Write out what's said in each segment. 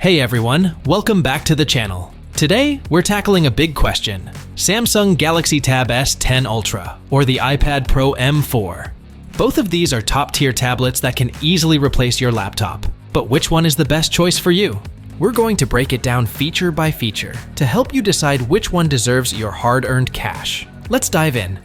Hey everyone, welcome back to the channel. Today, we're tackling a big question: Samsung Galaxy Tab S10 Ultra or the iPad Pro M4. Both of these are top-tier tablets that can easily replace your laptop. But which one is the best choice for you? We're going to break it down feature by feature to help you decide which one deserves your hard-earned cash. Let's dive in.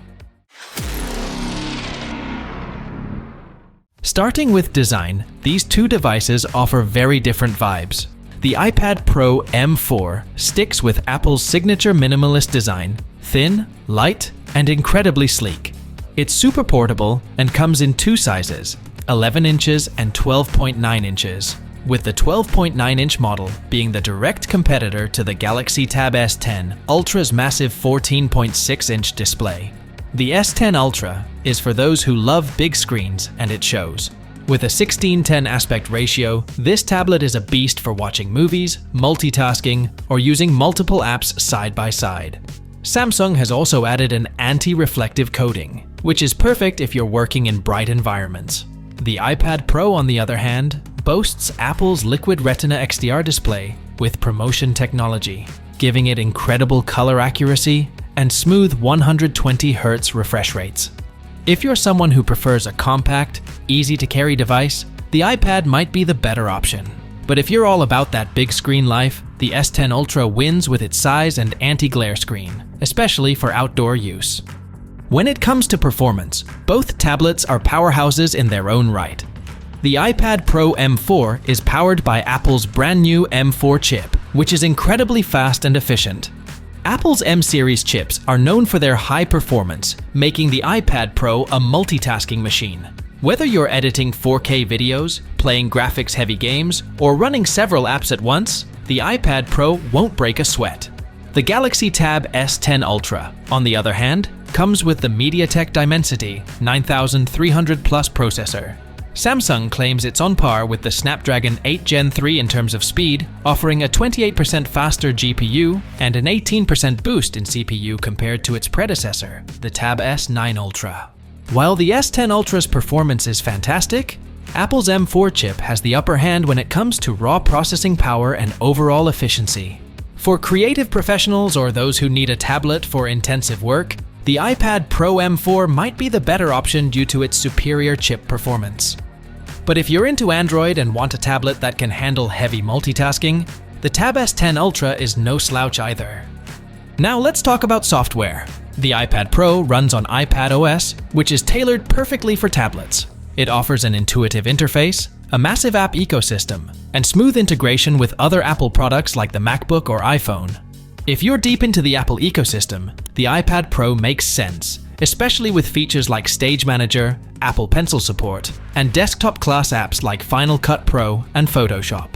Starting with design, these two devices offer very different vibes. The iPad Pro M4 sticks with Apple's signature minimalist design, thin, light, and incredibly sleek. It's super portable and comes in two sizes, 11 inches and 12.9 inches, with the 12.9-inch model being the direct competitor to the Galaxy Tab S10 Ultra's massive 14.6-inch display. The S10 Ultra is for those who love big screens, and it shows. With a 16:10 aspect ratio, this tablet is a beast for watching movies, multitasking, or using multiple apps side by side. Samsung has also added an anti-reflective coating, which is perfect if you're working in bright environments. The iPad Pro, on the other hand, boasts Apple's Liquid Retina XDR display with ProMotion technology, giving it incredible color accuracy and smooth 120 Hz refresh rates. If you're someone who prefers a compact, easy-to-carry device, the iPad might be the better option. But if you're all about that big screen life, the S10 Ultra wins with its size and anti-glare screen, especially for outdoor use. When it comes to performance, both tablets are powerhouses in their own right. The iPad Pro M4 is powered by Apple's brand new M4 chip, which is incredibly fast and efficient. Apple's M-series chips are known for their high performance, making the iPad Pro a multitasking machine. Whether you're editing 4K videos, playing graphics-heavy games, or running several apps at once, the iPad Pro won't break a sweat. The Galaxy Tab S10 Ultra, on the other hand, comes with the MediaTek Dimensity 9300 Plus processor. Samsung claims it's on par with the Snapdragon 8 Gen 3 in terms of speed, offering a 28% faster GPU and an 18% boost in CPU compared to its predecessor, the Tab S9 Ultra. While the S10 Ultra's performance is fantastic, Apple's M4 chip has the upper hand when it comes to raw processing power and overall efficiency. For creative professionals or those who need a tablet for intensive work, the iPad Pro M4 might be the better option due to its superior chip performance. But if you're into Android and want a tablet that can handle heavy multitasking, the Tab S10 Ultra is no slouch either. Now let's talk about software. The iPad Pro runs on iPadOS, which is tailored perfectly for tablets. It offers an intuitive interface, a massive app ecosystem, and smooth integration with other Apple products like the MacBook or iPhone. If you're deep into the Apple ecosystem, the iPad Pro makes sense, especially with features like Stage Manager, Apple Pencil support, and desktop-class apps like Final Cut Pro and Photoshop.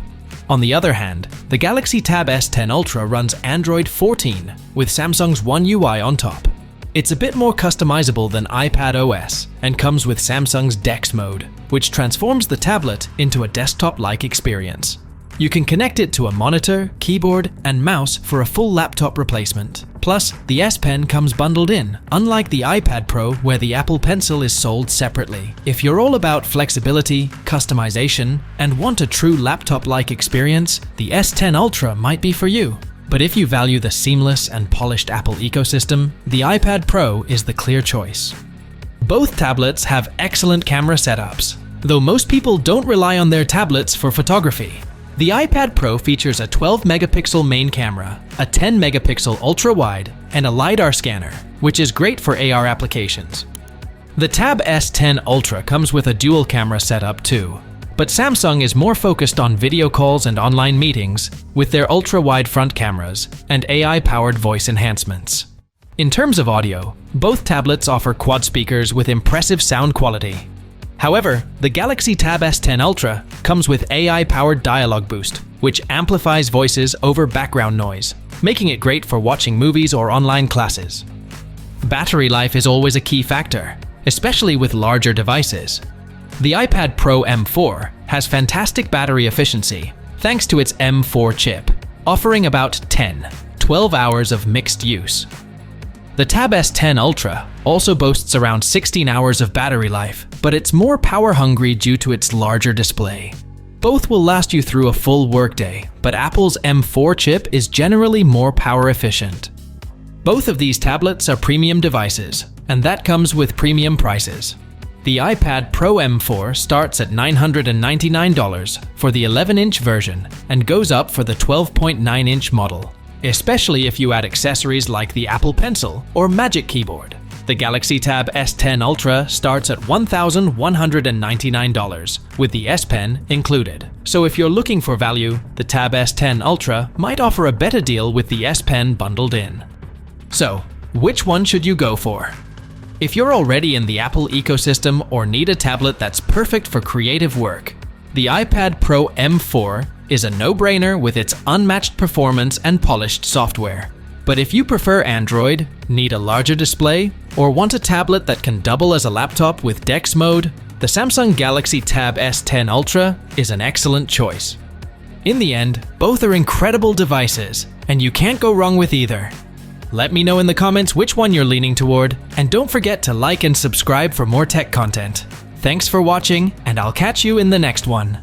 On the other hand, the Galaxy Tab S10 Ultra runs Android 14 with Samsung's One UI on top. It's a bit more customizable than iPadOS and comes with Samsung's DeX mode, which transforms the tablet into a desktop-like experience. You can connect it to a monitor, keyboard, and mouse for a full laptop replacement. Plus, the S Pen comes bundled in, unlike the iPad Pro where the Apple Pencil is sold separately. If you're all about flexibility, customization, and want a true laptop-like experience, the S10 Ultra might be for you. But if you value the seamless and polished Apple ecosystem, the iPad Pro is the clear choice. Both tablets have excellent camera setups, though most people don't rely on their tablets for photography. The iPad Pro features a 12-megapixel main camera, a 10-megapixel ultra-wide, and a LiDAR scanner, which is great for AR applications. The Tab S10 Ultra comes with a dual-camera setup too, but Samsung is more focused on video calls and online meetings with their ultra-wide front cameras and AI-powered voice enhancements. In terms of audio, both tablets offer quad speakers with impressive sound quality. However, the Galaxy Tab S10 Ultra comes with AI-powered dialogue boost, which amplifies voices over background noise, making it great for watching movies or online classes. Battery life is always a key factor, especially with larger devices. The iPad Pro M4 has fantastic battery efficiency thanks to its M4 chip, offering about 10–12 hours of mixed use. The Tab S10 Ultra also boasts around 16 hours of battery life, but it's more power-hungry due to its larger display. Both will last you through a full workday, but Apple's M4 chip is generally more power efficient. Both of these tablets are premium devices, and that comes with premium prices. The iPad Pro M4 starts at $999 for the 11-inch version and goes up for the 12.9-inch model, especially if you add accessories like the Apple Pencil or Magic Keyboard. The Galaxy Tab S10 Ultra starts at $1,199 with the S Pen included. So if you're looking for value, the Tab S10 Ultra might offer a better deal with the S Pen bundled in. So, which one should you go for? If you're already in the Apple ecosystem or need a tablet that's perfect for creative work, the iPad Pro M4 is a no-brainer with its unmatched performance and polished software. But if you prefer Android, need a larger display, or want a tablet that can double as a laptop with DeX mode, the Samsung Galaxy Tab S10 Ultra is an excellent choice. In the end, both are incredible devices, and you can't go wrong with either. Let me know in the comments which one you're leaning toward, and don't forget to like and subscribe for more tech content. Thanks for watching, and I'll catch you in the next one.